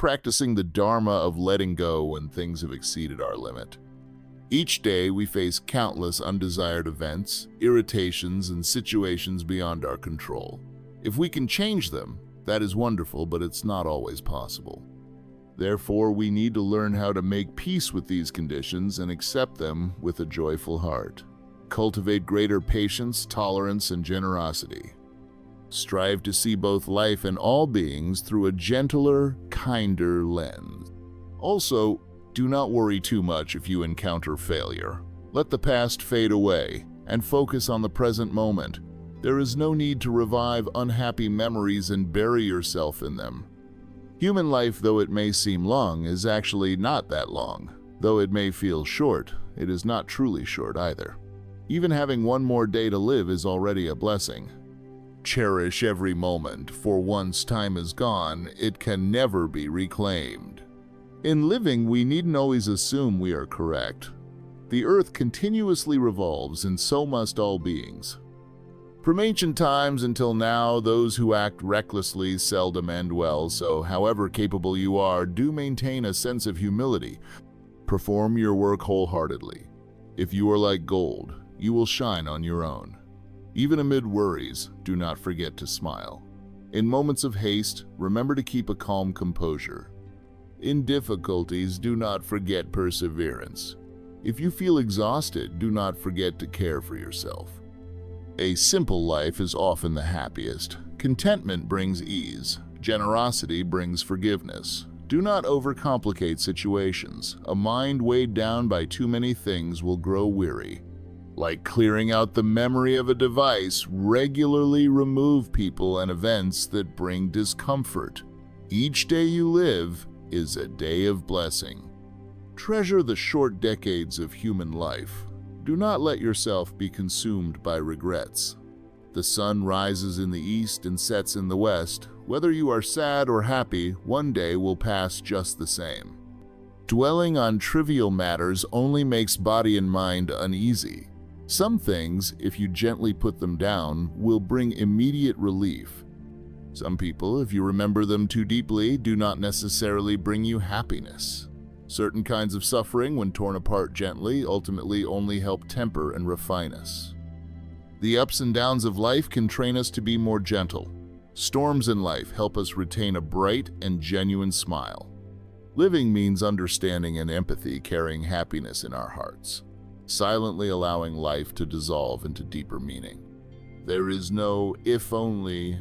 practicing the Dharma of letting go when things have exceeded our limit. Each day, we face countless undesired events, irritations, and situations beyond our control. If we can change them, that is wonderful, but it's not always possible. Therefore, we need to learn how to make peace with these conditions and accept them with a joyful heart. Cultivate greater patience, tolerance, and generosity. Strive to see both life and all beings through a gentler, kinder lens. Also, do not worry too much if you encounter failure. Let the past fade away and focus on the present moment. There is no need to revive unhappy memories and bury yourself in them. Human life, though it may seem long, is actually not that long. Though it may feel short, it is not truly short either. Even having one more day to live is already a blessing. Cherish every moment, for once time is gone, it can never be reclaimed. In living, we needn't always assume we are correct. The earth continuously revolves, and so must all beings. From ancient times until now, those who act recklessly seldom end well, so however capable you are, do maintain a sense of humility. Perform your work wholeheartedly. If you are like gold, you will shine on your own. Even amid worries, do not forget to smile. In moments of haste, remember to keep a calm composure. In difficulties, do not forget perseverance. If you feel exhausted, do not forget to care for yourself. A simple life is often the happiest. Contentment brings ease. Generosity brings forgiveness. Do not overcomplicate situations. A mind weighed down by too many things will grow weary. Like clearing out the memory of a device, regularly remove people and events that bring discomfort. Each day you live is a day of blessing. Treasure the short decades of human life. Do not let yourself be consumed by regrets. The sun rises in the east and sets in the west. Whether you are sad or happy, one day will pass just the same. Dwelling on trivial matters only makes body and mind uneasy. Some things, if you gently put them down, will bring immediate relief. Some people, if you remember them too deeply, do not necessarily bring you happiness. Certain kinds of suffering, when torn apart gently, ultimately only help temper and refine us. The ups and downs of life can train us to be more gentle. Storms in life help us retain a bright and genuine smile. Living means understanding and empathy, carrying happiness in our hearts, silently allowing life to dissolve into deeper meaning. There is no if only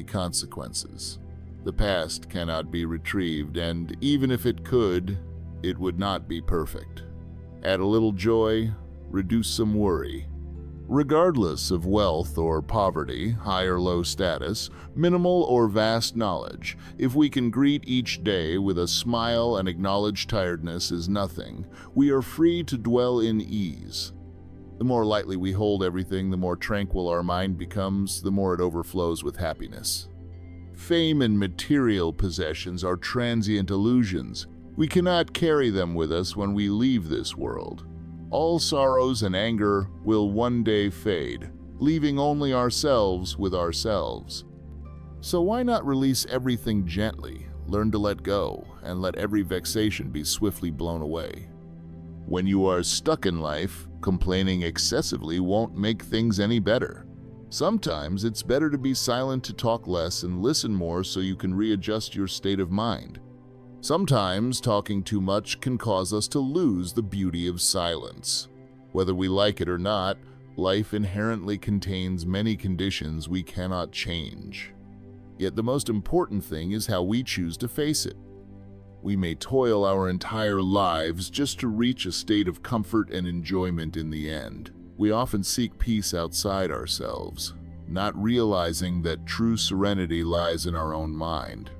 consequences. The past cannot be retrieved, and even if it could, it would not be perfect. Add a little joy, reduce some worry. Regardless of wealth or poverty, high or low status, minimal or vast knowledge, if we can greet each day with a smile and acknowledge tiredness is nothing, we are free to dwell in ease. The more lightly we hold everything, the more tranquil our mind becomes, the more it overflows with happiness. Fame and material possessions are transient illusions. We cannot carry them with us when we leave this world. All sorrows and anger will one day fade, leaving only ourselves with ourselves. So why not release everything gently, learn to let go, and let every vexation be swiftly blown away? When you are stuck in life, complaining excessively won't make things any better. Sometimes it's better to be silent, to talk less, and listen more so you can readjust your state of mind. Sometimes talking too much can cause us to lose the beauty of silence. Whether we like it or not, life inherently contains many conditions we cannot change. Yet the most important thing is how we choose to face it. We may toil our entire lives just to reach a state of comfort and enjoyment in the end. We often seek peace outside ourselves, not realizing that true serenity lies in our own mind.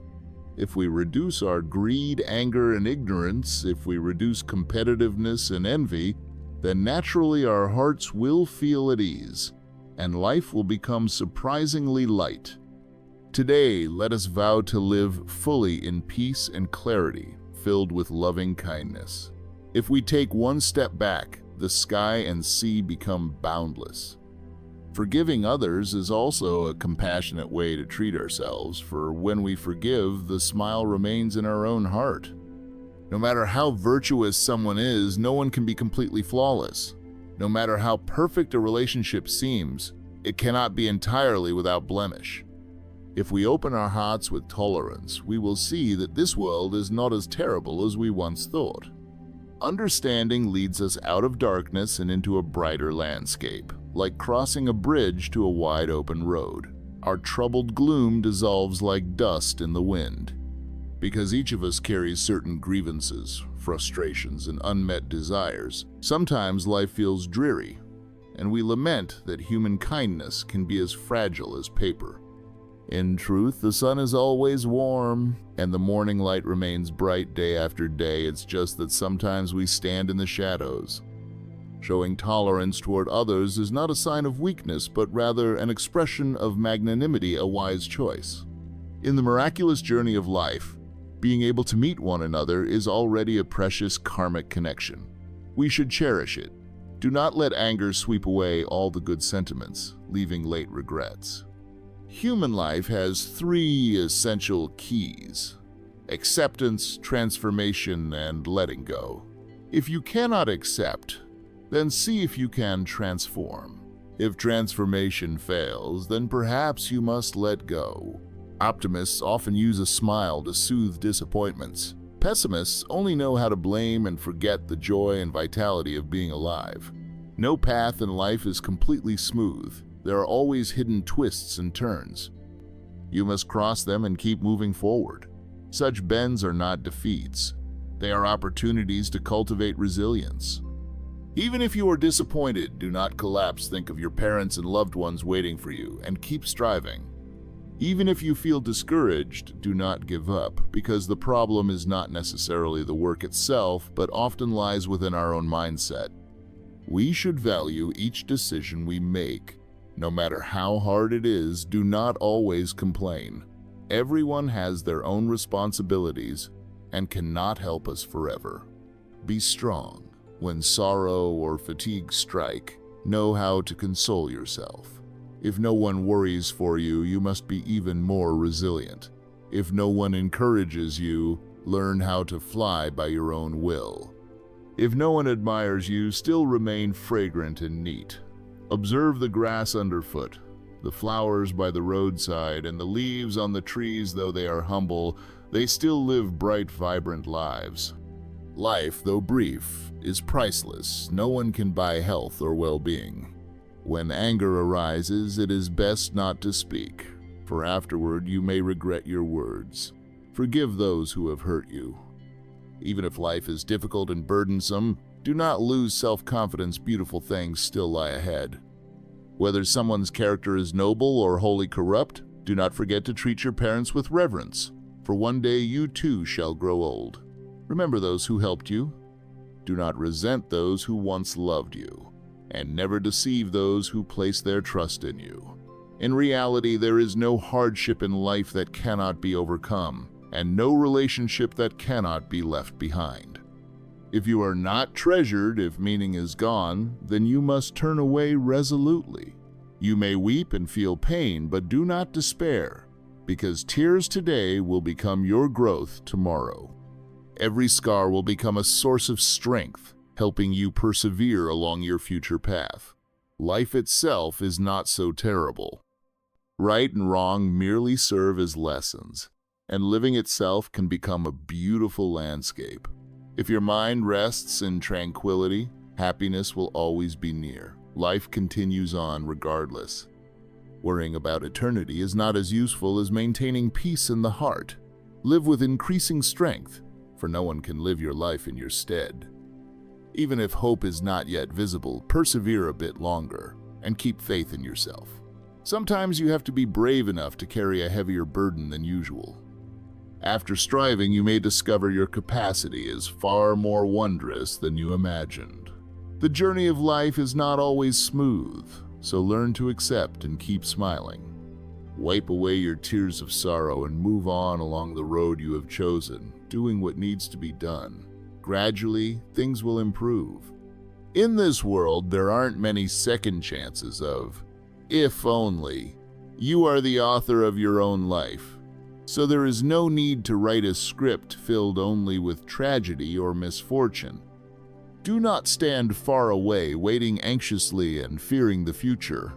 If we reduce our greed, anger, and ignorance, if we reduce competitiveness and envy, then naturally our hearts will feel at ease, and life will become surprisingly light. Today, let us vow to live fully in peace and clarity, filled with loving kindness. If we take one step back, the sky and sea become boundless. Forgiving others is also a compassionate way to treat ourselves, for when we forgive, the smile remains in our own heart. No matter how virtuous someone is, no one can be completely flawless. No matter how perfect a relationship seems, it cannot be entirely without blemish. If we open our hearts with tolerance, we will see that this world is not as terrible as we once thought. Understanding leads us out of darkness and into a brighter landscape, like crossing a bridge to a wide open road. Our troubled gloom dissolves like dust in the wind. Because each of us carries certain grievances, frustrations, and unmet desires, sometimes life feels dreary, and we lament that human kindness can be as fragile as paper. In truth, the sun is always warm, and the morning light remains bright day after day. It's just that sometimes we stand in the shadows. Showing tolerance toward others is not a sign of weakness, but rather an expression of magnanimity, a wise choice. In the miraculous journey of life, being able to meet one another is already a precious karmic connection. We should cherish it. Do not let anger sweep away all the good sentiments, leaving late regrets. Human life has 3 essential keys: acceptance, transformation, and letting go. If you cannot accept, then see if you can transform. If transformation fails, then perhaps you must let go. Optimists often use a smile to soothe disappointments. Pessimists only know how to blame and forget the joy and vitality of being alive. No path in life is completely smooth. There are always hidden twists and turns. You must cross them and keep moving forward. Such bends are not defeats. They are opportunities to cultivate resilience. Even if you are disappointed, do not collapse. Think of your parents and loved ones waiting for you, and keep striving. Even if you feel discouraged, do not give up, because the problem is not necessarily the work itself, but often lies within our own mindset. We should value each decision we make. No matter how hard it is, do not always complain. Everyone has their own responsibilities and cannot help us forever. Be strong. When sorrow or fatigue strike, know how to console yourself. If no one worries for you, you must be even more resilient. If no one encourages you, learn how to fly by your own will. If no one admires you, still remain fragrant and neat. Observe the grass underfoot, the flowers by the roadside, and the leaves on the trees. Though they are humble, they still live bright, vibrant lives. Life, though brief, is priceless. No one can buy health or well-being. When anger arises, it is best not to speak, for afterward you may regret your words. Forgive those who have hurt you. Even if life is difficult and burdensome, do not lose self-confidence. Beautiful things still lie ahead. Whether someone's character is noble or wholly corrupt, do not forget to treat your parents with reverence, for one day you too shall grow old. Remember those who helped you. Do not resent those who once loved you, and never deceive those who place their trust in you. In reality, there is no hardship in life that cannot be overcome, and no relationship that cannot be left behind. If you are not treasured, if meaning is gone, then you must turn away resolutely. You may weep and feel pain, but do not despair, because tears today will become your growth tomorrow. Every scar will become a source of strength, helping you persevere along your future path. Life itself is not so terrible. Right and wrong merely serve as lessons, and living itself can become a beautiful landscape. If your mind rests in tranquility, happiness will always be near. Life continues on regardless. Worrying about eternity is not as useful as maintaining peace in the heart. Live with increasing strength, for no one can live your life in your stead. Even if hope is not yet visible, persevere a bit longer and keep faith in yourself. Sometimes you have to be brave enough to carry a heavier burden than usual. After striving, you may discover your capacity is far more wondrous than you imagined. The journey of life is not always smooth, so learn to accept and keep smiling. Wipe away your tears of sorrow and move on along the road you have chosen, doing what needs to be done. Gradually, things will improve. In this world, there aren't many second chances of if only. You are the author of your own life, so there is no need to write a script filled only with tragedy or misfortune. Do not stand far away, waiting anxiously and fearing the future.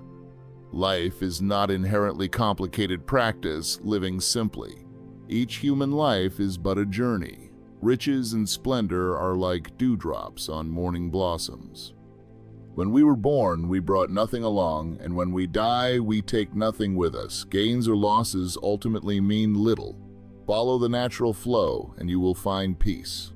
Life is not inherently complicated practice, living simply. Each human life is but a journey. Riches and splendor are like dewdrops on morning blossoms. When we were born, we brought nothing along, and when we die, we take nothing with us. Gains or losses ultimately mean little. Follow the natural flow, and you will find peace.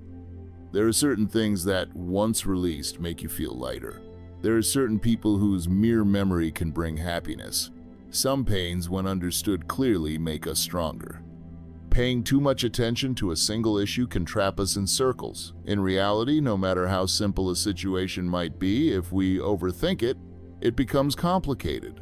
There are certain things that, once released, make you feel lighter. There are certain people whose mere memory can bring happiness. Some pains, when understood clearly, make us stronger. Paying too much attention to a single issue can trap us in circles. In reality, no matter how simple a situation might be, if we overthink it, it becomes complicated.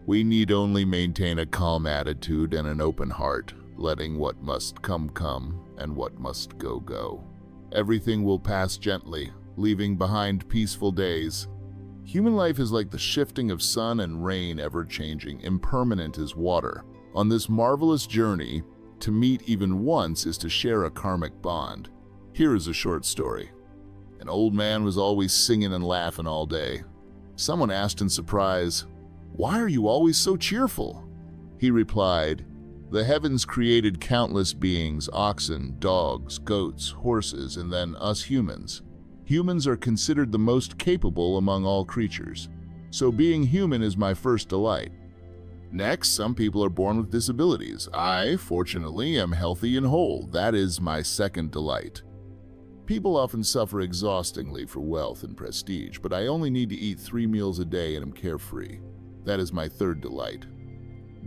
We need only maintain a calm attitude and an open heart, letting what must come come and what must go go. Everything will pass gently, leaving behind peaceful days. Human life is like the shifting of sun and rain, ever-changing, impermanent as water. On this marvelous journey, to meet even once is to share a karmic bond. Here is a short story. An old man was always singing and laughing all day. Someone asked in surprise, "Why are you always so cheerful?" He replied, "The heavens created countless beings, oxen, dogs, goats, horses, and then us humans. Humans are considered the most capable among all creatures, so being human is my first delight. Next, some people are born with disabilities. I, fortunately, am healthy and whole. That is my second delight. People often suffer exhaustingly for wealth and prestige, but I only need to eat 3 meals a day and am carefree. That is my third delight.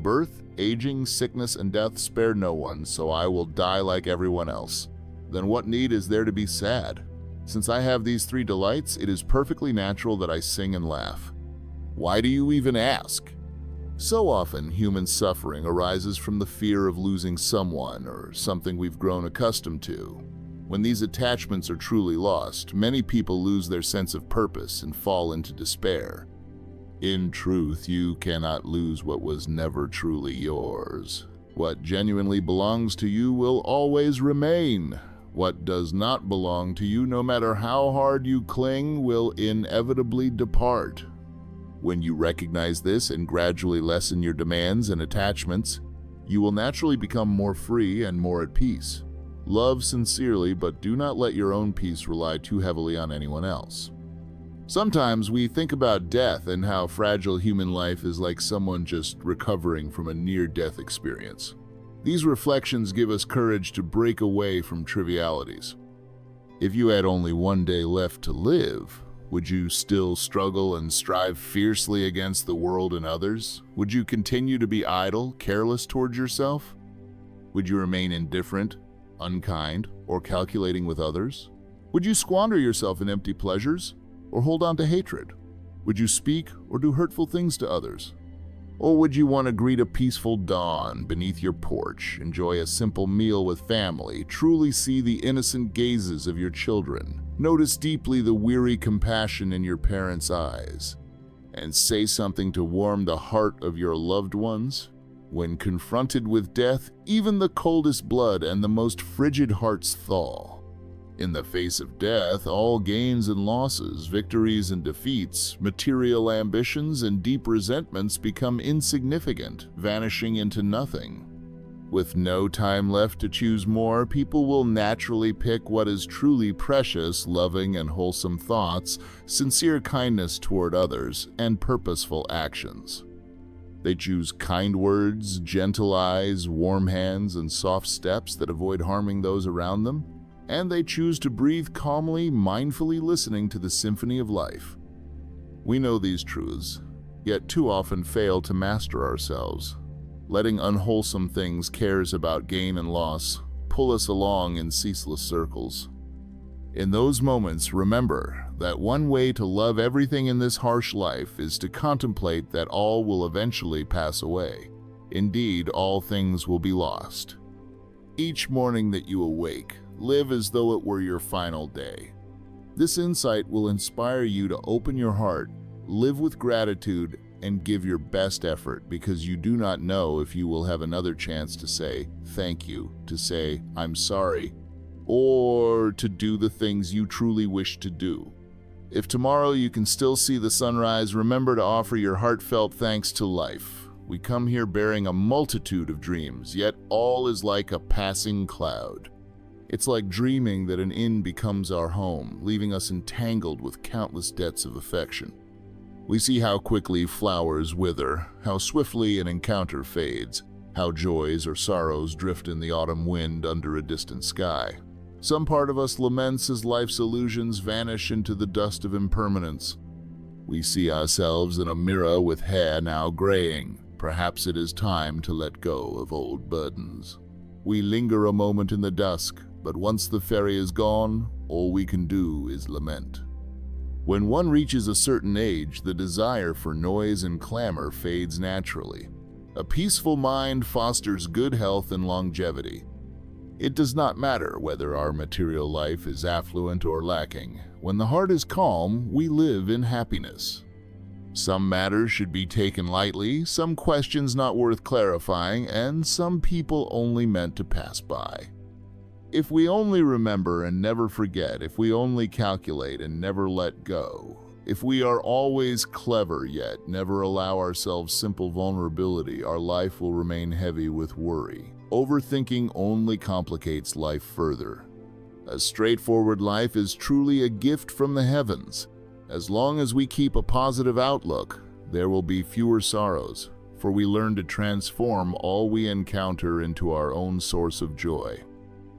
Birth, aging, sickness, and death spare no one, so I will die like everyone else. Then what need is there to be sad? Since I have these 3 delights, it is perfectly natural that I sing and laugh. Why do you even ask?" So often, human suffering arises from the fear of losing someone or something we've grown accustomed to. When these attachments are truly lost, many people lose their sense of purpose and fall into despair. In truth, you cannot lose what was never truly yours. What genuinely belongs to you will always remain. What does not belong to you, no matter how hard you cling, will inevitably depart. When you recognize this and gradually lessen your demands and attachments, you will naturally become more free and more at peace. Love sincerely, but do not let your own peace rely too heavily on anyone else. Sometimes we think about death and how fragile human life is, like someone just recovering from a near-death experience. These reflections give us courage to break away from trivialities. If you had only one day left to live, would you still struggle and strive fiercely against the world and others? Would you continue to be idle, careless towards yourself? Would you remain indifferent, unkind, or calculating with others? Would you squander yourself in empty pleasures, or hold on to hatred? Would you speak or do hurtful things to others? Or would you want to greet a peaceful dawn beneath your porch, enjoy a simple meal with family, truly see the innocent gazes of your children, notice deeply the weary compassion in your parents' eyes, and say something to warm the heart of your loved ones? When confronted with death, even the coldest blood and the most frigid hearts thaw. In the face of death, all gains and losses, victories and defeats, material ambitions and deep resentments become insignificant, vanishing into nothing. With no time left to choose more, people will naturally pick what is truly precious, loving and wholesome thoughts, sincere kindness toward others, and purposeful actions. They choose kind words, gentle eyes, warm hands, and soft steps that avoid harming those around them. And they choose to breathe calmly, mindfully listening to the symphony of life. We know these truths, yet too often fail to master ourselves, letting unwholesome things, cares about gain and loss, pull us along in ceaseless circles. In those moments, remember that one way to love everything in this harsh life is to contemplate that all will eventually pass away. Indeed, all things will be lost. Each morning that you awake, live as though it were your final day. This insight will inspire you to open your heart, live with gratitude, and give your best effort, because you do not know if you will have another chance to say thank you, to say I'm sorry, or to do the things you truly wish to do. If tomorrow you can still see the sunrise, remember to offer your heartfelt thanks to life. We come here bearing a multitude of dreams, yet all is like a passing cloud. It's like dreaming that an inn becomes our home, leaving us entangled with countless debts of affection. We see how quickly flowers wither, how swiftly an encounter fades, how joys or sorrows drift in the autumn wind under a distant sky. Some part of us laments as life's illusions vanish into the dust of impermanence. We see ourselves in a mirror with hair now graying. Perhaps it is time to let go of old burdens. We linger a moment in the dusk, but once the ferry is gone, all we can do is lament. When one reaches a certain age, the desire for noise and clamor fades naturally. A peaceful mind fosters good health and longevity. It does not matter whether our material life is affluent or lacking. When the heart is calm, we live in happiness. Some matters should be taken lightly, some questions not worth clarifying, and some people only meant to pass by. If we only remember and never forget, if we only calculate and never let go, if we are always clever yet never allow ourselves simple vulnerability, our life will remain heavy with worry. Overthinking only complicates life further. A straightforward life is truly a gift from the heavens. As long as we keep a positive outlook, there will be fewer sorrows, for we learn to transform all we encounter into our own source of joy.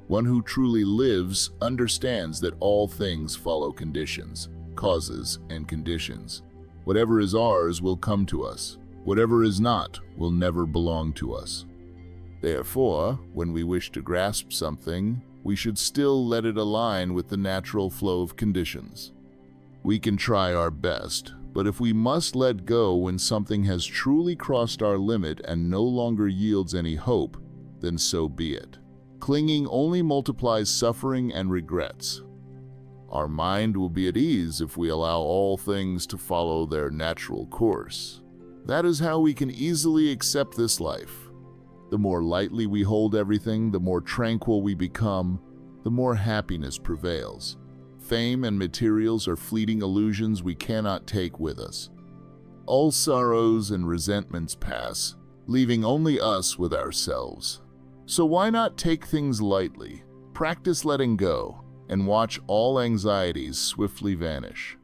One who truly lives understands that all things follow conditions, causes, and conditions. Whatever is ours will come to us. Whatever is not will never belong to us. Therefore, when we wish to grasp something, we should still let it align with the natural flow of conditions. We can try our best, but if we must let go when something has truly crossed our limit and no longer yields any hope, then so be it. Clinging only multiplies suffering and regrets. Our mind will be at ease if we allow all things to follow their natural course. That is how we can easily accept this life. The more lightly we hold everything, the more tranquil we become, the more happiness prevails. Fame and materials are fleeting illusions we cannot take with us. All sorrows and resentments pass, leaving only us with ourselves. So why not take things lightly, practice letting go, and watch all anxieties swiftly vanish?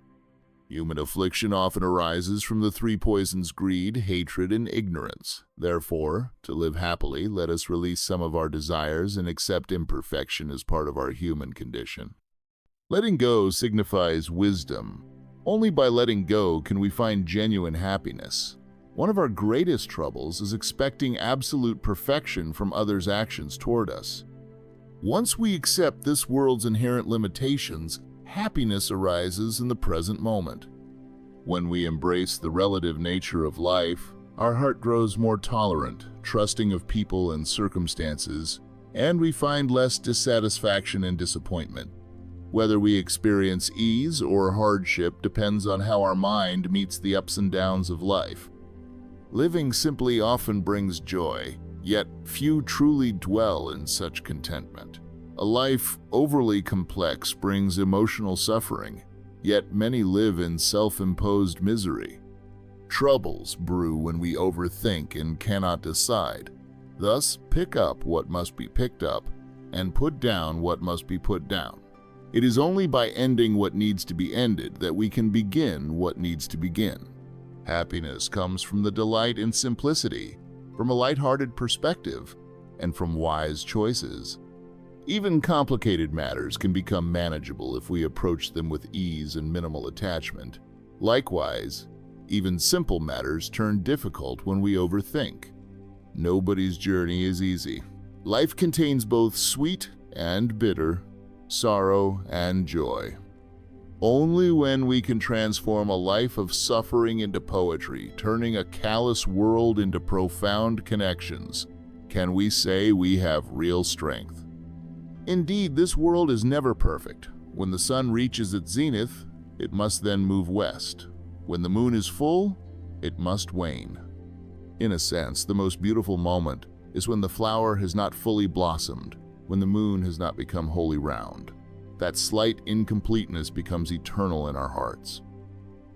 Human affliction often arises from the three poisons: greed, hatred, and ignorance. Therefore, to live happily, let us release some of our desires and accept imperfection as part of our human condition. Letting go signifies wisdom. Only by letting go can we find genuine happiness. One of our greatest troubles is expecting absolute perfection from others' actions toward us. Once we accept this world's inherent limitations, happiness arises in the present moment. When we embrace the relative nature of life, our heart grows more tolerant, trusting of people and circumstances, and we find less dissatisfaction and disappointment. Whether we experience ease or hardship depends on how our mind meets the ups and downs of life. Living simply often brings joy, yet few truly dwell in such contentment. A life overly complex brings emotional suffering, yet many live in self-imposed misery. Troubles brew when we overthink and cannot decide. Thus, pick up what must be picked up, and put down what must be put down. It is only by ending what needs to be ended that we can begin what needs to begin. Happiness comes from the delight in simplicity, from a light-hearted perspective, and from wise choices. Even complicated matters can become manageable if we approach them with ease and minimal attachment. Likewise, even simple matters turn difficult when we overthink. Nobody's journey is easy. Life contains both sweet and bitter, sorrow and joy. Only when we can transform a life of suffering into poetry, turning a callous world into profound connections, can we say we have real strength. Indeed, this world is never perfect. When the sun reaches its zenith, it must then move west. When the moon is full, it must wane. In a sense, the most beautiful moment is when the flower has not fully blossomed, when the moon has not become wholly round. That slight incompleteness becomes eternal in our hearts.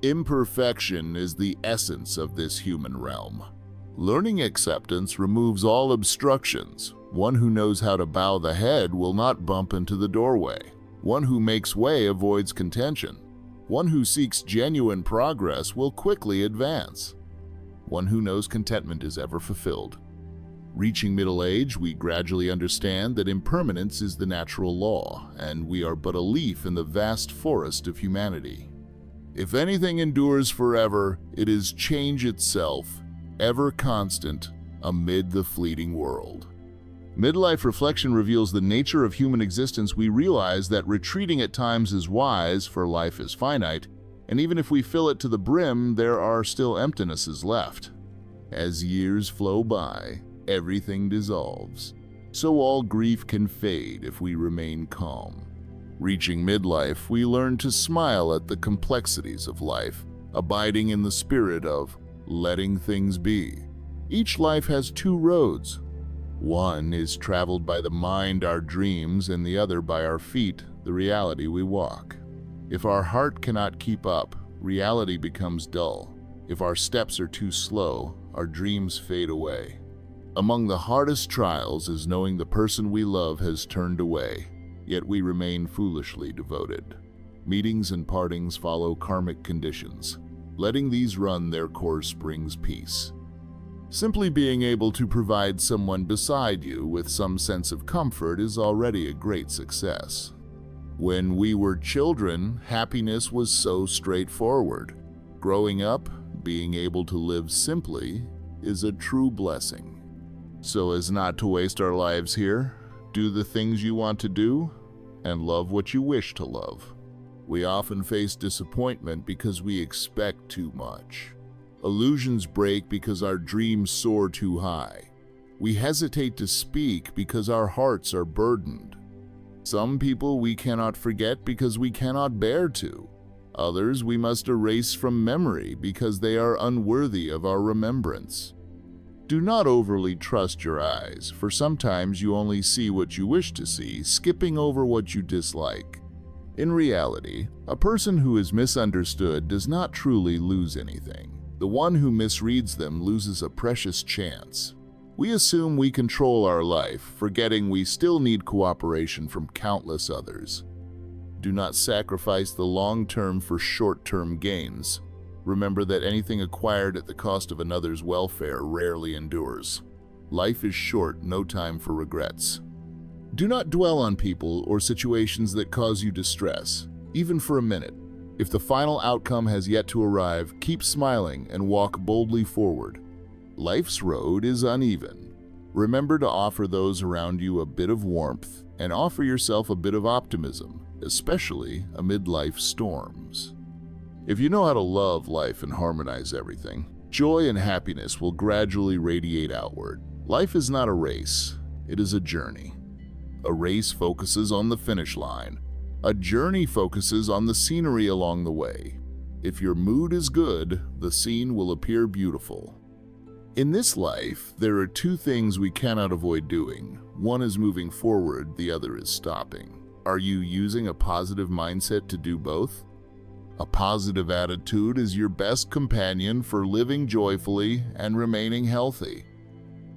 Imperfection is the essence of this human realm. Learning acceptance removes all obstructions. One who knows how to bow the head will not bump into the doorway. One who makes way avoids contention. One who seeks genuine progress will quickly advance. One who knows contentment is ever fulfilled. Reaching middle age, we gradually understand that impermanence is the natural law, and we are but a leaf in the vast forest of humanity. If anything endures forever, it is change itself, ever constant amid the fleeting world. Midlife reflection reveals the nature of human existence. We realize that retreating at times is wise, for life is finite, and even if we fill it to the brim, there are still emptinesses left. As years flow by, everything dissolves, so all grief can fade if we remain calm. Reaching midlife, we learn to smile at the complexities of life, abiding in the spirit of letting things be. Each life has two roads. One is traveled by the mind, our dreams, and the other by our feet, the reality we walk. If our heart cannot keep up, reality becomes dull. If our steps are too slow, our dreams fade away. Among the hardest trials is knowing the person we love has turned away, yet we remain foolishly devoted. Meetings and partings follow karmic conditions. Letting these run their course brings peace. Simply being able to provide someone beside you with some sense of comfort is already a great success. When we were children, happiness was so straightforward. Growing up, being able to live simply is a true blessing. So as not to waste our lives here, do the things you want to do and love what you wish to love. We often face disappointment because we expect too much. Illusions break because our dreams soar too high. We hesitate to speak because our hearts are burdened. Some people we cannot forget because we cannot bear to. Others we must erase from memory because they are unworthy of our remembrance. Do not overly trust your eyes, for sometimes you only see what you wish to see, skipping over what you dislike. In reality, a person who is misunderstood does not truly lose anything. The one who misreads them loses a precious chance. We assume we control our life, forgetting we still need cooperation from countless others. Do not sacrifice the long-term for short-term gains. Remember that anything acquired at the cost of another's welfare rarely endures. Life is short, no time for regrets. Do not dwell on people or situations that cause you distress, even for a minute. If the final outcome has yet to arrive, keep smiling and walk boldly forward. Life's road is uneven. Remember to offer those around you a bit of warmth and offer yourself a bit of optimism, especially amid life's storms. If you know how to love life and harmonize everything, joy and happiness will gradually radiate outward. Life is not a race, it is a journey. A race focuses on the finish line. A journey focuses on the scenery along the way. If your mood is good, the scene will appear beautiful. In this life, there are two things we cannot avoid doing. One is moving forward, the other is stopping. Are you using a positive mindset to do both? A positive attitude is your best companion for living joyfully and remaining healthy.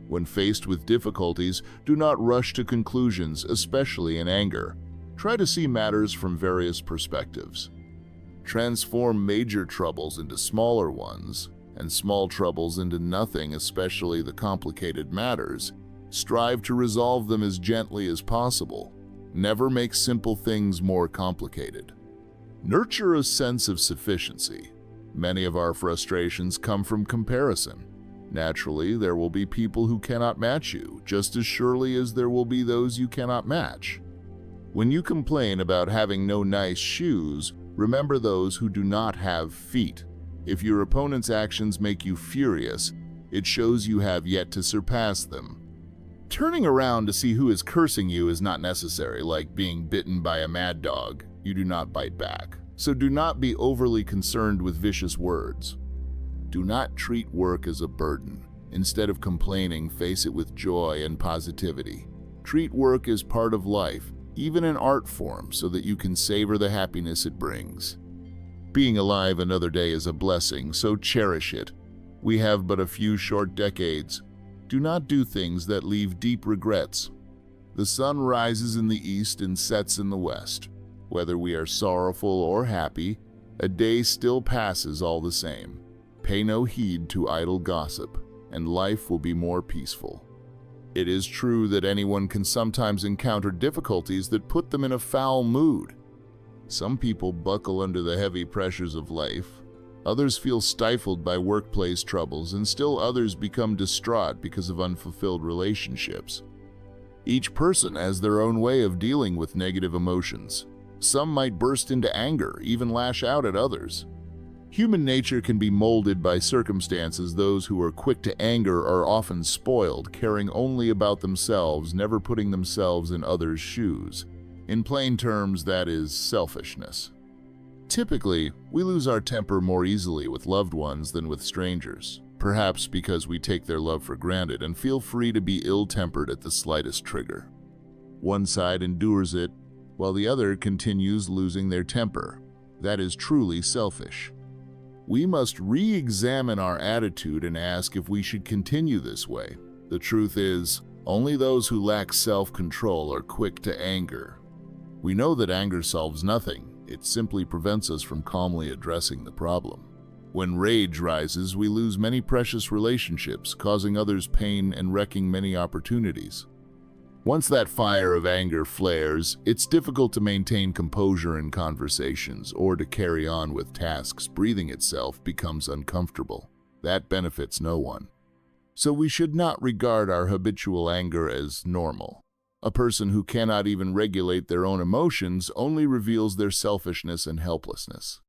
When faced with difficulties, do not rush to conclusions, especially in anger. Try to see matters from various perspectives. Transform major troubles into smaller ones, and small troubles into nothing, especially the complicated matters. Strive to resolve them as gently as possible. Never make simple things more complicated. Nurture a sense of sufficiency. Many of our frustrations come from comparison. Naturally, there will be people who cannot match you, just as surely as there will be those you cannot match. When you complain about having no nice shoes, remember those who do not have feet. If your opponent's actions make you furious, it shows you have yet to surpass them. Turning around to see who is cursing you is not necessary, like being bitten by a mad dog. You do not bite back, so do not be overly concerned with vicious words. Do not treat work as a burden. Instead of complaining, face it with joy and positivity. Treat work as part of life, even in art form, so that you can savor the happiness it brings. Being alive another day is a blessing, so cherish it. We have but a few short decades. Do not do things that leave deep regrets. The sun rises in the east and sets in the west. Whether we are sorrowful or happy, a day still passes all the same. Pay no heed to idle gossip, and life will be more peaceful. It is true that anyone can sometimes encounter difficulties that put them in a foul mood. Some people buckle under the heavy pressures of life. Others feel stifled by workplace troubles, and still others become distraught because of unfulfilled relationships. Each person has their own way of dealing with negative emotions. Some might burst into anger, even lash out at others. Human nature can be molded by circumstances. Those who are quick to anger are often spoiled, caring only about themselves, never putting themselves in others' shoes. In plain terms, that is selfishness. Typically, we lose our temper more easily with loved ones than with strangers, perhaps because we take their love for granted and feel free to be ill-tempered at the slightest trigger. One side endures it, while the other continues losing their temper. That is truly selfish. We must re-examine our attitude and ask if we should continue this way. The truth is, only those who lack self-control are quick to anger. We know that anger solves nothing. It simply prevents us from calmly addressing the problem. When rage rises, we lose many precious relationships, causing others pain and wrecking many opportunities. Once that fire of anger flares, it's difficult to maintain composure in conversations or to carry on with tasks. Breathing itself becomes uncomfortable. That benefits no one. So we should not regard our habitual anger as normal. A person who cannot even regulate their own emotions only reveals their selfishness and helplessness.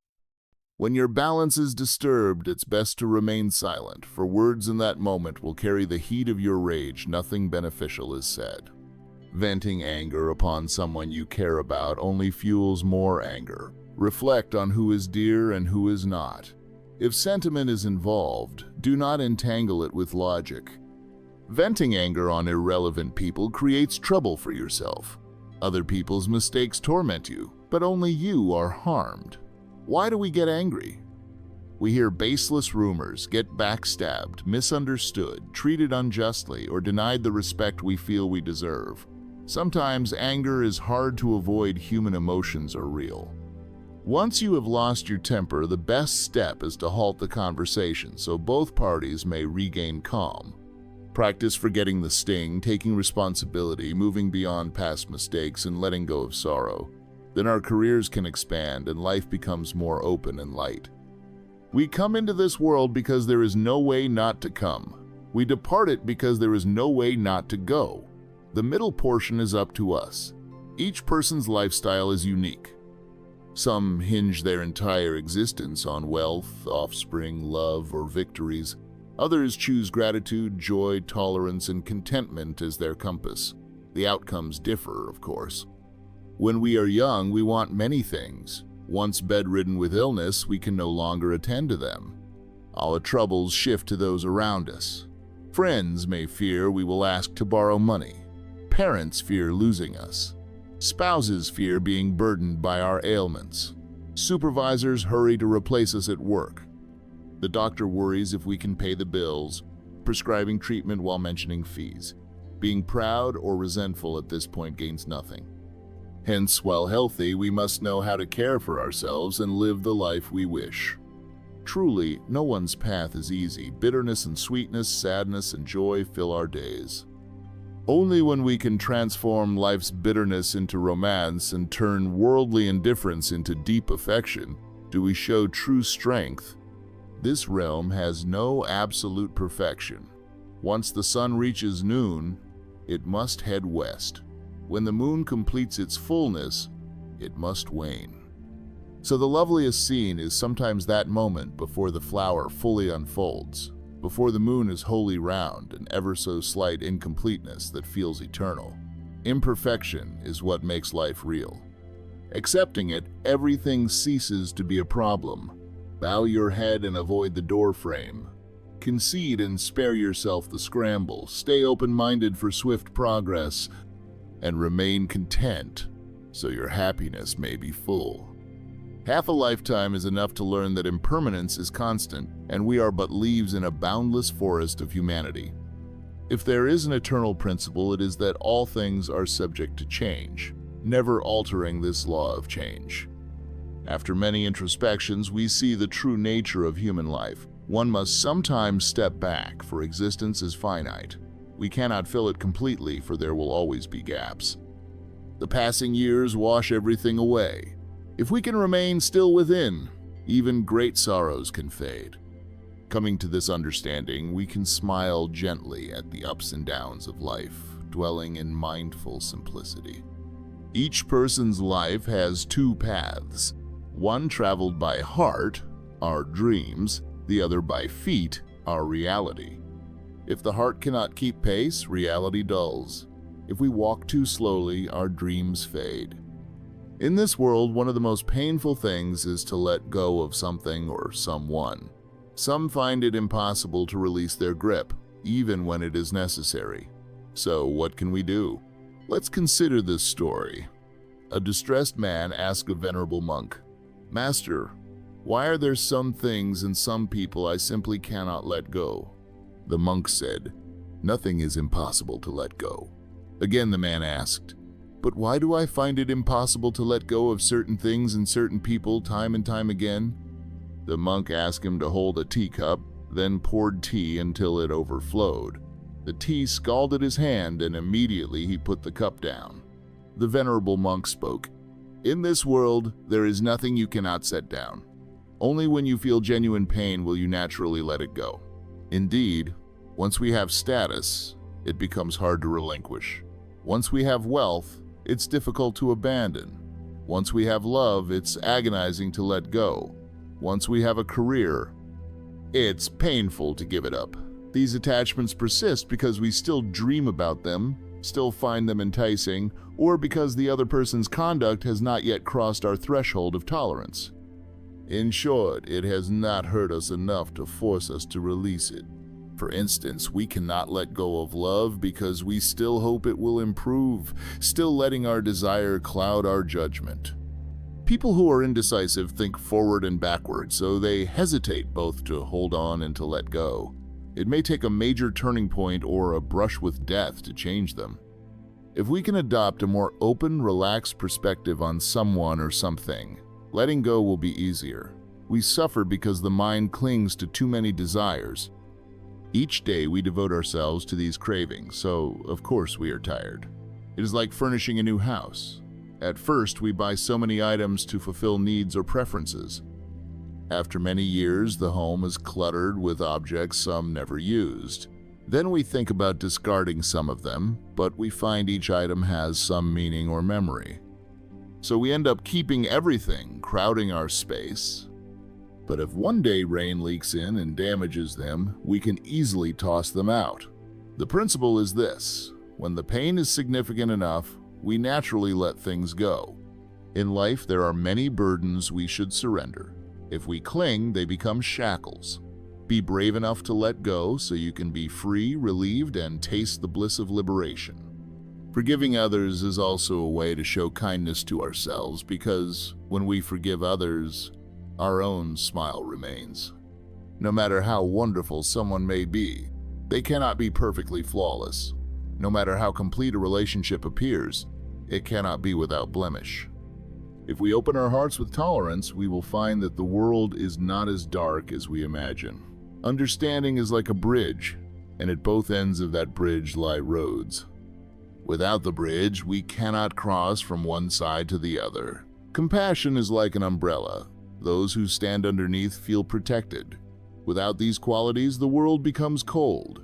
When your balance is disturbed, it's best to remain silent, for words in that moment will carry the heat of your rage. Nothing beneficial is said. Venting anger upon someone you care about only fuels more anger. Reflect on who is dear and who is not. If sentiment is involved, do not entangle it with logic. Venting anger on irrelevant people creates trouble for yourself. Other people's mistakes torment you, but only you are harmed. Why do we get angry? We hear baseless rumors, get backstabbed, misunderstood, treated unjustly, or denied the respect we feel we deserve. Sometimes anger is hard to avoid. Human emotions are real. Once you have lost your temper, the best step is to halt the conversation so both parties may regain calm. Practice forgetting the sting, taking responsibility, moving beyond past mistakes, and letting go of sorrow. Then our careers can expand and life becomes more open and light. We come into this world because there is no way not to come. We depart it because there is no way not to go. The middle portion is up to us. Each person's lifestyle is unique. Some hinge their entire existence on wealth, offspring, love, or victories. Others choose gratitude, joy, tolerance, and contentment as their compass. The outcomes differ, of course. When we are young, we want many things. Once bedridden with illness, we can no longer attend to them. Our troubles shift to those around us. Friends may fear we will ask to borrow money. Parents fear losing us. Spouses fear being burdened by our ailments. Supervisors hurry to replace us at work. The doctor worries if we can pay the bills, prescribing treatment while mentioning fees. Being proud or resentful at this point gains nothing. Hence, while healthy, we must know how to care for ourselves and live the life we wish. Truly, no one's path is easy. Bitterness and sweetness, sadness and joy fill our days. Only when we can transform life's bitterness into romance and turn worldly indifference into deep affection do we show true strength. This realm has no absolute perfection. Once the sun reaches noon, it must head west. When the moon completes its fullness, it must wane. So the loveliest scene is sometimes that moment before the flower fully unfolds, before the moon is wholly round, an ever so slight incompleteness that feels eternal. Imperfection is what makes life real. Accepting it, everything ceases to be a problem. Bow your head and avoid the doorframe. Concede and spare yourself the scramble. Stay open-minded for swift progress, and remain content so your happiness may be full. Half a lifetime is enough to learn that impermanence is constant, and we are but leaves in a boundless forest of humanity. If there is an eternal principle, it is that all things are subject to change, never altering this law of change. After many introspections, we see the true nature of human life. One must sometimes step back, for existence is finite. We cannot fill it completely, for there will always be gaps. The passing years wash everything away. If we can remain still within, even great sorrows can fade. Coming to this understanding, we can smile gently at the ups and downs of life, dwelling in mindful simplicity. Each person's life has two paths, one traveled by heart, our dreams, the other by feet, our reality. If the heart cannot keep pace, reality dulls. If we walk too slowly, our dreams fade. In this world, one of the most painful things is to let go of something or someone. Some find it impossible to release their grip, even when it is necessary. So, what can we do? Let's consider this story. A distressed man asked a venerable monk, "Master, why are there some things and some people I simply cannot let go?" The monk said, "Nothing is impossible to let go." Again the man asked, "But why do I find it impossible to let go of certain things and certain people time and time again?" The monk asked him to hold a teacup, then poured tea until it overflowed. The tea scalded his hand, and immediately he put the cup down. The venerable monk spoke, "In this world, there is nothing you cannot set down. Only when you feel genuine pain will you naturally let it go. Indeed, once we have status, it becomes hard to relinquish. Once we have wealth, it's difficult to abandon. Once we have love, it's agonizing to let go. Once we have a career, it's painful to give it up. These attachments persist because we still dream about them, still find them enticing, or because the other person's conduct has not yet crossed our threshold of tolerance. In short, it has not hurt us enough to force us to release it. For instance, we cannot let go of love because we still hope it will improve, still letting our desire cloud our judgment. People who are indecisive think forward and backward, so they hesitate both to hold on and to let go. It may take a major turning point or a brush with death to change them. If we can adopt a more open, relaxed perspective on someone or something, letting go will be easier. We suffer because the mind clings to too many desires. Each day we devote ourselves to these cravings, so of course we are tired. It is like furnishing a new house. At first, we buy so many items to fulfill needs or preferences. After many years, the home is cluttered with objects some never used. Then we think about discarding some of them, but we find each item has some meaning or memory. So we end up keeping everything, crowding our space. But if one day rain leaks in and damages them, we can easily toss them out. The principle is this: when the pain is significant enough, we naturally let things go. In life, there are many burdens we should surrender. If we cling, they become shackles. Be brave enough to let go so you can be free, relieved, and taste the bliss of liberation. Forgiving others is also a way to show kindness to ourselves, because when we forgive others, our own smile remains. No matter how wonderful someone may be, they cannot be perfectly flawless. No matter how complete a relationship appears, it cannot be without blemish. If we open our hearts with tolerance, we will find that the world is not as dark as we imagine. Understanding is like a bridge, and at both ends of that bridge lie roads. Without the bridge, we cannot cross from one side to the other. Compassion is like an umbrella. Those who stand underneath feel protected. Without these qualities, the world becomes cold.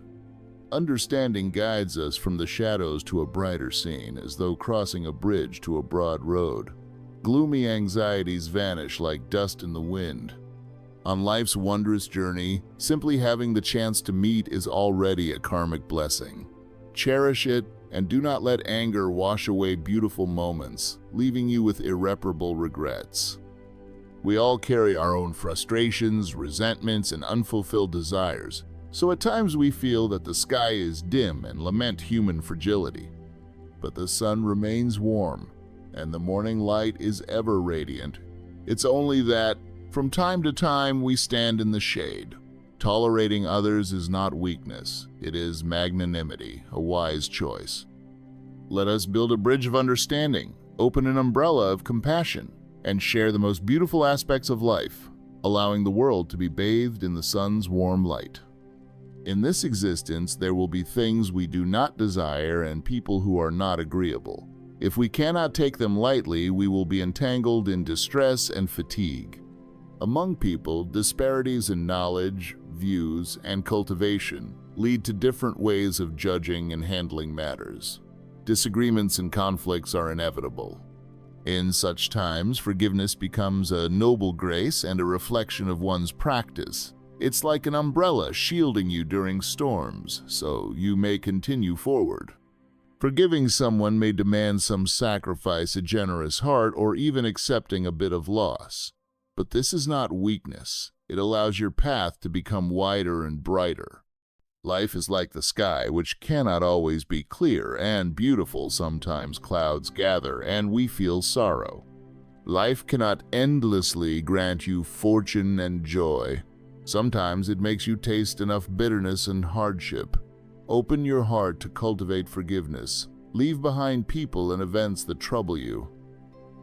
Understanding guides us from the shadows to a brighter scene, as though crossing a bridge to a broad road. Gloomy anxieties vanish like dust in the wind. On life's wondrous journey, simply having the chance to meet is already a karmic blessing. Cherish it, and do not let anger wash away beautiful moments, leaving you with irreparable regrets. We all carry our own frustrations, resentments, and unfulfilled desires, so at times we feel that the sky is dim and lament human fragility. But the sun remains warm, and the morning light is ever radiant. It's only that, from time to time, we stand in the shade. Tolerating others is not weakness, it is magnanimity, a wise choice. Let us build a bridge of understanding, open an umbrella of compassion, and share the most beautiful aspects of life, allowing the world to be bathed in the sun's warm light. In this existence, there will be things we do not desire and people who are not agreeable. If we cannot take them lightly, we will be entangled in distress and fatigue. Among people, disparities in knowledge, views, and cultivation lead to different ways of judging and handling matters. Disagreements and conflicts are inevitable. In such times, forgiveness becomes a noble grace and a reflection of one's practice. It's like an umbrella shielding you during storms, so you may continue forward. Forgiving someone may demand some sacrifice, a generous heart, or even accepting a bit of loss. But this is not weakness. It allows your path to become wider and brighter. Life is like the sky, which cannot always be clear and beautiful. Sometimes clouds gather and we feel sorrow. Life cannot endlessly grant you fortune and joy. Sometimes it makes you taste enough bitterness and hardship. Open your heart to cultivate forgiveness. Leave behind people and events that trouble you.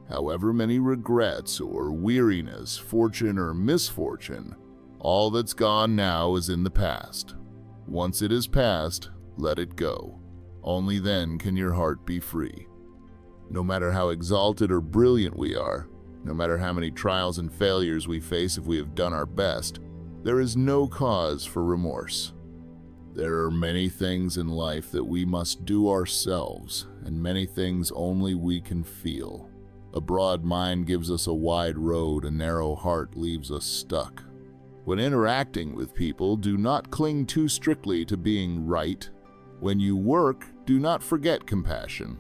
However many regrets or weariness, fortune or misfortune, all that's gone now is in the past. Once it is past, let it go. Only then can your heart be free. No matter how exalted or brilliant we are, no matter how many trials and failures we face if we have done our best, there is no cause for remorse. There are many things in life that we must do ourselves, and many things only we can feel. A broad mind gives us a wide road, a narrow heart leaves us stuck. When interacting with people, do not cling too strictly to being right. When you work, do not forget compassion.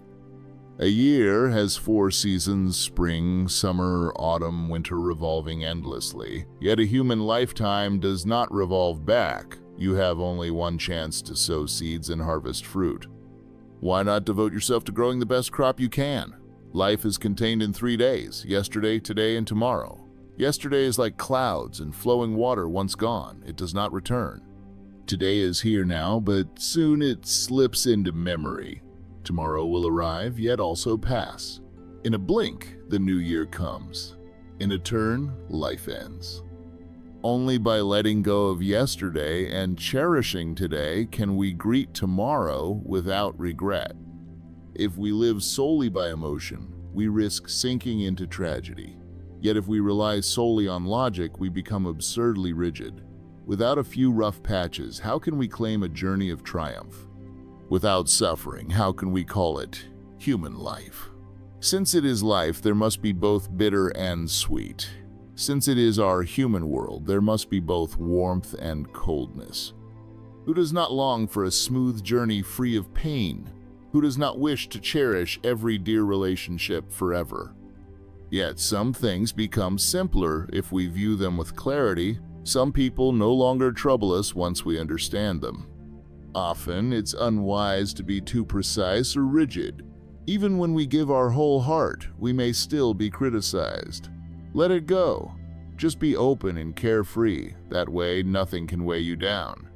A year has 4 seasons: spring, summer, autumn, winter, revolving endlessly. Yet a human lifetime does not revolve back. You have only one chance to sow seeds and harvest fruit. Why not devote yourself to growing the best crop you can? Life is contained in 3 days: yesterday, today, and tomorrow. Yesterday is like clouds and flowing water. Once gone, it does not return. Today is here now, but soon it slips into memory. Tomorrow will arrive, yet also pass. In a blink, the new year comes. In a turn, life ends. Only by letting go of yesterday and cherishing today can we greet tomorrow without regret. If we live solely by emotion, we risk sinking into tragedy. Yet if we rely solely on logic, we become absurdly rigid. Without a few rough patches, how can we claim a journey of triumph? Without suffering, how can we call it human life? Since it is life, there must be both bitter and sweet. Since it is our human world, there must be both warmth and coldness. Who does not long for a smooth journey free of pain? Who does not wish to cherish every dear relationship forever? Yet some things become simpler if we view them with clarity. Some people no longer trouble us once we understand them. Often, it's unwise to be too precise or rigid. Even when we give our whole heart, we may still be criticized. Let it go. Just be open and carefree. That way, nothing can weigh you down.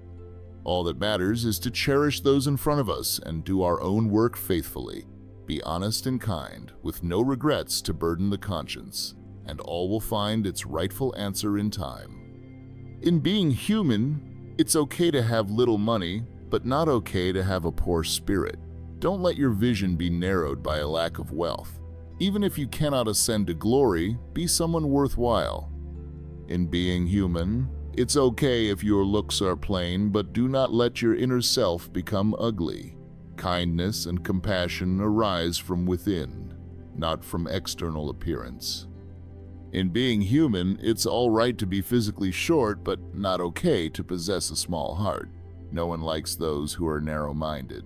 All that matters is to cherish those in front of us and do our own work faithfully. Be honest and kind, with no regrets to burden the conscience, and all will find its rightful answer in time. In being human, it's okay to have little money, but not okay to have a poor spirit. Don't let your vision be narrowed by a lack of wealth. Even if you cannot ascend to glory, be someone worthwhile. In being human, it's okay if your looks are plain, but do not let your inner self become ugly. Kindness and compassion arise from within, not from external appearance. In being human, it's all right to be physically short, but not okay to possess a small heart. No one likes those who are narrow-minded.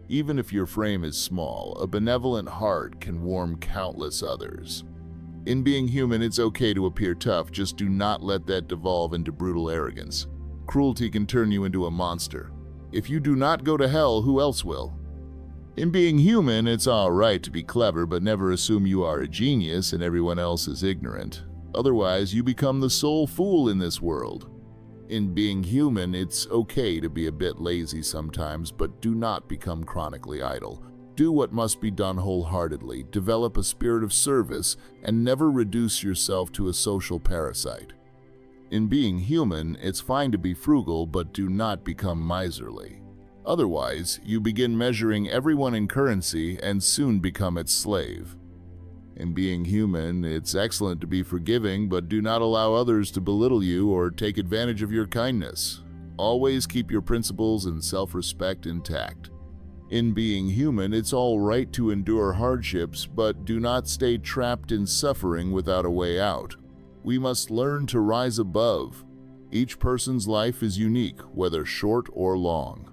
Even if your frame is small, a benevolent heart can warm countless others. In being human, it's okay to appear tough, just do not let that devolve into brutal arrogance. Cruelty can turn you into a monster. If you do not go to hell, who else will? In being human, it's alright to be clever, but never assume you are a genius and everyone else is ignorant. Otherwise, you become the sole fool in this world. In being human, it's okay to be a bit lazy sometimes, but do not become chronically idle. Do what must be done wholeheartedly, develop a spirit of service, and never reduce yourself to a social parasite. In being human, it's fine to be frugal, but do not become miserly. Otherwise, you begin measuring everyone in currency and soon become its slave. In being human, it's excellent to be forgiving, but do not allow others to belittle you or take advantage of your kindness. Always keep your principles and self-respect intact. In being human, it's all right to endure hardships, but do not stay trapped in suffering without a way out. We must learn to rise above. Each person's life is unique, whether short or long.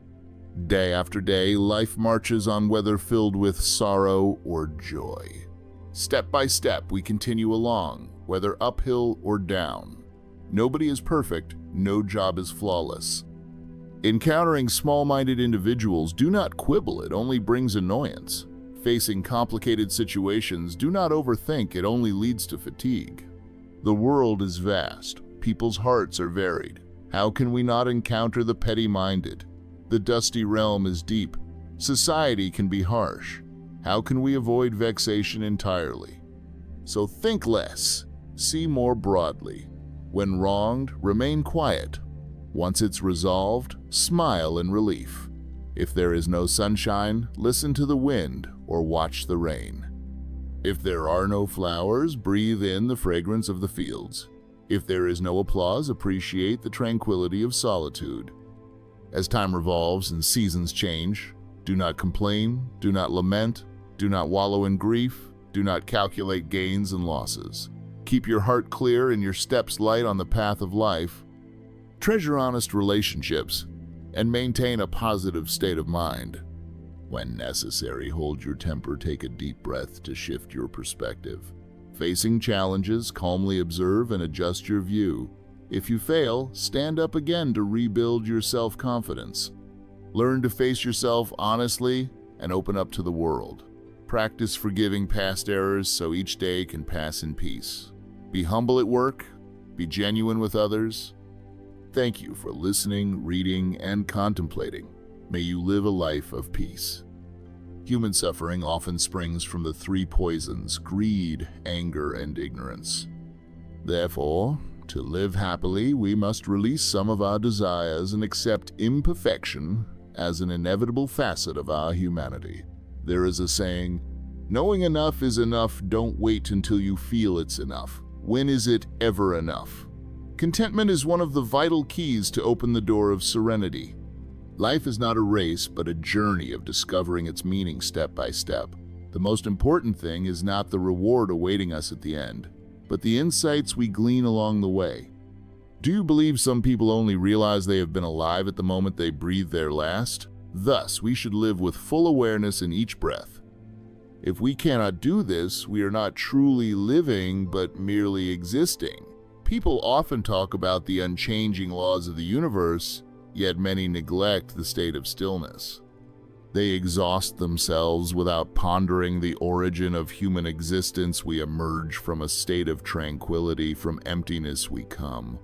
Day after day, life marches on, whether filled with sorrow or joy. Step by step, we continue along, whether uphill or down. Nobody is perfect, no job is flawless. Encountering small-minded individuals, do not quibble, it only brings annoyance. Facing complicated situations, do not overthink, it only leads to fatigue. The world is vast, people's hearts are varied. How can we not encounter the petty-minded? The dusty realm is deep. Society can be harsh. How can we avoid vexation entirely? So think less, see more broadly. When wronged, remain quiet. Once it's resolved, smile in relief. If there is no sunshine, listen to the wind or watch the rain. If there are no flowers, breathe in the fragrance of the fields. If there is no applause, appreciate the tranquility of solitude. As time revolves and seasons change, do not complain, do not lament, do not wallow in grief, do not calculate gains and losses. Keep your heart clear and your steps light on the path of life. Treasure honest relationships and maintain a positive state of mind. When necessary, hold your temper, take a deep breath to shift your perspective. Facing challenges, calmly observe and adjust your view. If you fail, stand up again to rebuild your self-confidence. Learn to face yourself honestly and open up to the world. Practice forgiving past errors so each day can pass in peace. Be humble at work, be genuine with others. Thank you for listening, reading, and contemplating. May you live a life of peace. Human suffering often springs from the three poisons: greed, anger, and ignorance. Therefore, to live happily, we must release some of our desires and accept imperfection as an inevitable facet of our humanity. There is a saying, knowing enough is enough, don't wait until you feel it's enough. When is it ever enough? Contentment is one of the vital keys to open the door of serenity. Life is not a race, but a journey of discovering its meaning step by step. The most important thing is not the reward awaiting us at the end, but the insights we glean along the way. Do you believe some people only realize they have been alive at the moment they breathe their last? Thus, we should live with full awareness in each breath. If we cannot do this, we are not truly living, but merely existing. People often talk about the unchanging laws of the universe, yet many neglect the state of stillness. They exhaust themselves without pondering the origin of human existence. We emerge from a state of tranquility, from emptiness we come.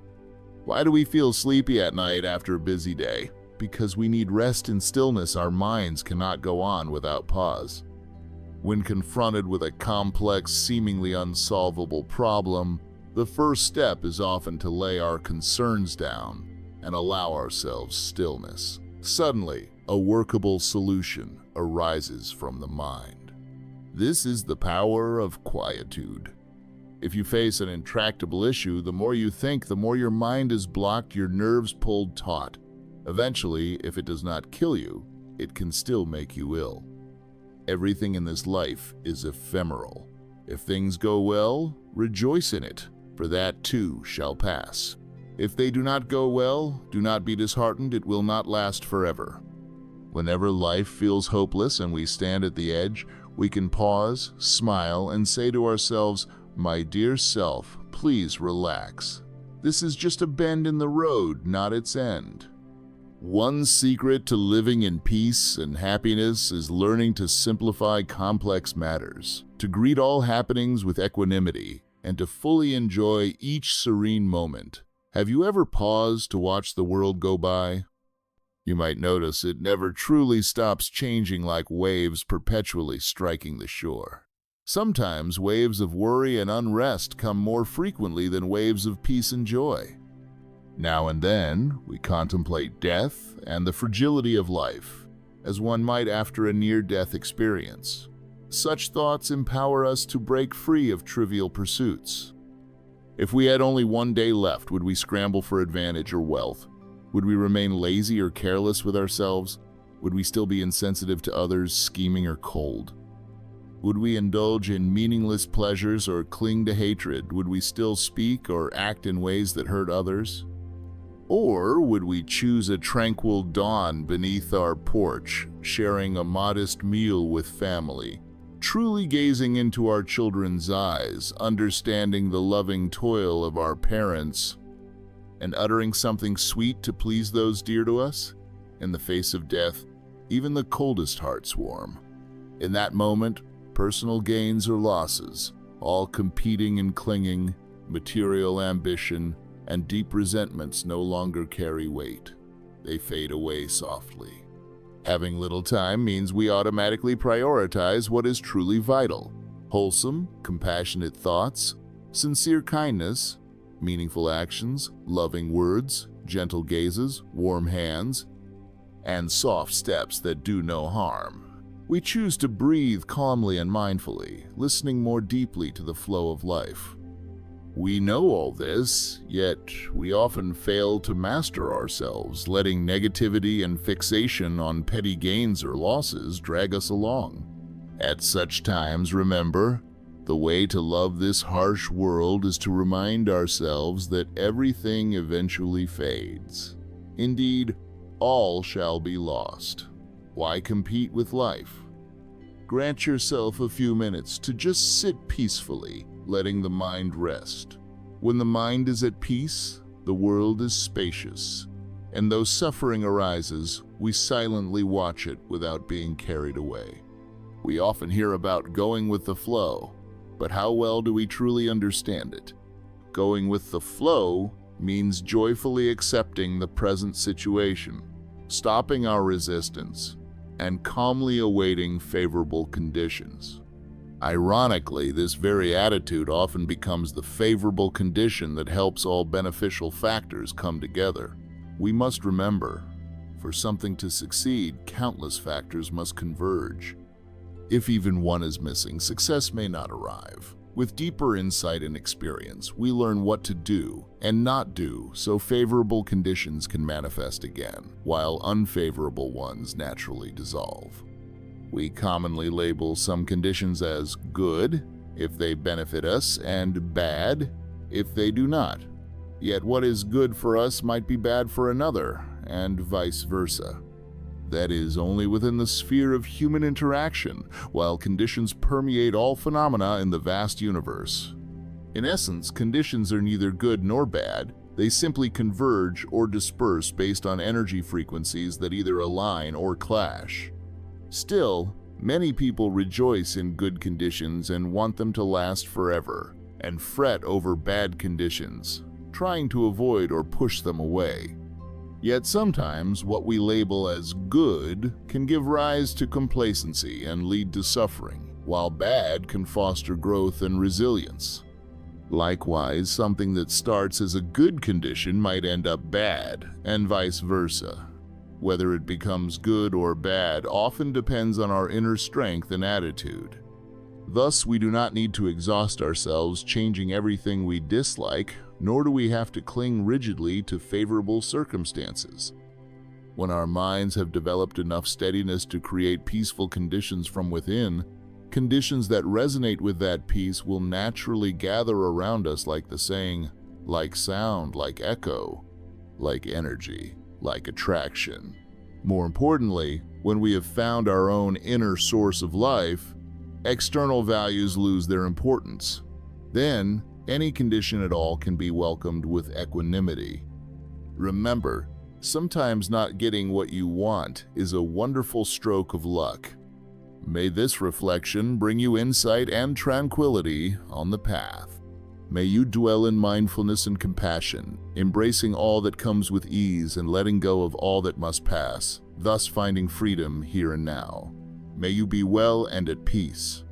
Why do we feel sleepy at night after a busy day? Because we need rest and stillness. Our minds cannot go on without pause. When confronted with a complex, seemingly unsolvable problem, the first step is often to lay our concerns down and allow ourselves stillness. Suddenly, a workable solution arises from the mind. This is the power of quietude. If you face an intractable issue, the more you think, the more your mind is blocked, your nerves pulled taut. Eventually, if it does not kill you, it can still make you ill. Everything in this life is ephemeral. If things go well, rejoice in it, for that too shall pass. If they do not go well, do not be disheartened, it will not last forever. Whenever life feels hopeless and we stand at the edge, we can pause, smile, and say to ourselves, My dear self, please relax. This is just a bend in the road, not its end. One secret to living in peace and happiness is learning to simplify complex matters, to greet all happenings with equanimity, and to fully enjoy each serene moment. Have you ever paused to watch the world go by? You might notice it never truly stops changing, like waves perpetually striking the shore. Sometimes waves of worry and unrest come more frequently than waves of peace and joy. Now and then, we contemplate death and the fragility of life, as one might after a near-death experience. Such thoughts empower us to break free of trivial pursuits. If we had only one day left, would we scramble for advantage or wealth? Would we remain lazy or careless with ourselves? Would we still be insensitive to others, scheming or cold? Would we indulge in meaningless pleasures or cling to hatred? Would we still speak or act in ways that hurt others? Or would we choose a tranquil dawn beneath our porch, sharing a modest meal with family, truly gazing into our children's eyes, understanding the loving toil of our parents, and uttering something sweet to please those dear to us? In the face of death, even the coldest hearts warm. In that moment, personal gains or losses, all competing and clinging, material ambition, and deep resentments no longer carry weight. They fade away softly. Having little time means we automatically prioritize what is truly vital: wholesome, compassionate thoughts, sincere kindness, meaningful actions, loving words, gentle gazes, warm hands, and soft steps that do no harm. We choose to breathe calmly and mindfully, listening more deeply to the flow of life. We know all this, yet we often fail to master ourselves, letting negativity and fixation on petty gains or losses drag us along. At such times, remember, the way to love this harsh world is to remind ourselves that everything eventually fades. Indeed, all shall be lost. Why compete with life? Grant yourself a few minutes to just sit peacefully, letting the mind rest. When the mind is at peace, the world is spacious, and though suffering arises, we silently watch it without being carried away. We often hear about going with the flow, but how well do we truly understand it? Going with the flow means joyfully accepting the present situation, stopping our resistance, and calmly awaiting favorable conditions. Ironically, this very attitude often becomes the favorable condition that helps all beneficial factors come together. We must remember, for something to succeed, countless factors must converge. If even one is missing, success may not arrive. With deeper insight and experience, we learn what to do and not do so favorable conditions can manifest again, while unfavorable ones naturally dissolve. We commonly label some conditions as good if they benefit us and bad if they do not. Yet what is good for us might be bad for another, and vice versa. That is only within the sphere of human interaction, while conditions permeate all phenomena in the vast universe. In essence, conditions are neither good nor bad. They simply converge or disperse based on energy frequencies that either align or clash. Still, many people rejoice in good conditions and want them to last forever, and fret over bad conditions, trying to avoid or push them away. Yet sometimes what we label as good can give rise to complacency and lead to suffering, while bad can foster growth and resilience. Likewise, something that starts as a good condition might end up bad, and vice versa. Whether it becomes good or bad often depends on our inner strength and attitude. Thus, we do not need to exhaust ourselves changing everything we dislike, nor do we have to cling rigidly to favorable circumstances. When our minds have developed enough steadiness to create peaceful conditions from within, conditions that resonate with that peace will naturally gather around us, like the saying, like sound, like echo, like energy, like attraction. More importantly, when we have found our own inner source of life, external values lose their importance. Then, any condition at all can be welcomed with equanimity. Remember, sometimes not getting what you want is a wonderful stroke of luck. May this reflection bring you insight and tranquility on the path. May you dwell in mindfulness and compassion, embracing all that comes with ease and letting go of all that must pass, thus finding freedom here and now. May you be well and at peace.